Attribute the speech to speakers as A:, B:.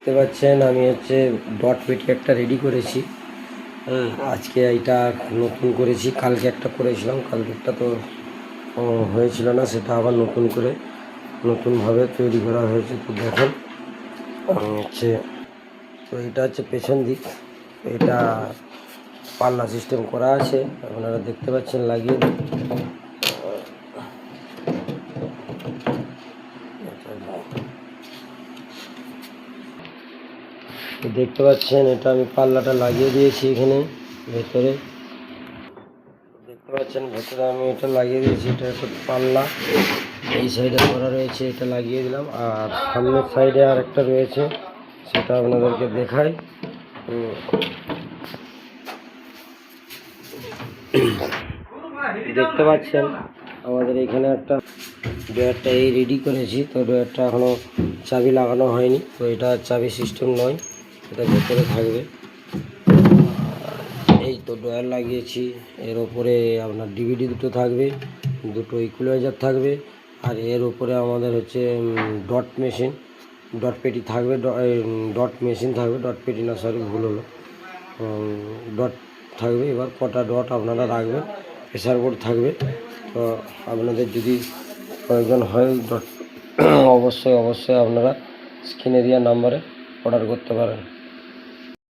A: দেখতে পাচ্ছেন আমি ডট পেটি একটা রেডি করেছি। আজকে এইটা নতুন করেছি, কালকে একটা করেছিলাম, কালকেরটা তো হয়েছিল না, সেটা আবার নতুনভাবে তৈরি করা হয়েছে। তো দেখেন তো এটা পেছন দিক, এটা পাল্লা সিস্টেম করা আছে, আপনারা দেখতে পাচ্ছেন লাগিয়ে। দেখতে পাচ্ছেন এটা আমি পাল্লাটা লাগিয়ে দিয়েছি এখানে ভেতরে। দেখতে পাচ্ছেন ভেতরে আমি এটা লাগিয়ে দিয়েছি, এটা একটা পাল্লা এই সাইডে করা রয়েছে, এটা লাগিয়ে দিলাম। আর সামনের সাইডে আর একটা রয়েছে, সেটা আপনাদেরকে দেখাই। দেখতে পাচ্ছেন আমাদের এখানে একটা ড্রয়ারটা এই রেডি করেছি। তো ড্রয়ারটা এখনও চাবি লাগানো হয়নি, তো এটা চাবি সিস্টেম নয়, এটা ভেতরে থাকবে। এই তো ড্রয়ার লাগিয়েছি, এর ওপরে আপনার ডিভিডি দুটো থাকবে, দুটো ইকুয়ালাইজার থাকবে, আর এর উপরে আমাদের ডট পেটি থাকবে, ডট মেশিন থাকবে, ডট পেটি না, সরি ভুল হলো, ডট থাকবে। এবার কটা ডট আপনারা রাখবেন, প্রেসার বোর্ড থাকবে। তো আপনাদের যদি প্রয়োজন হয় ডট অবশ্যই আপনারা স্ক্রিনে দেওয়া নাম্বারে অর্ডার করতে পারেন।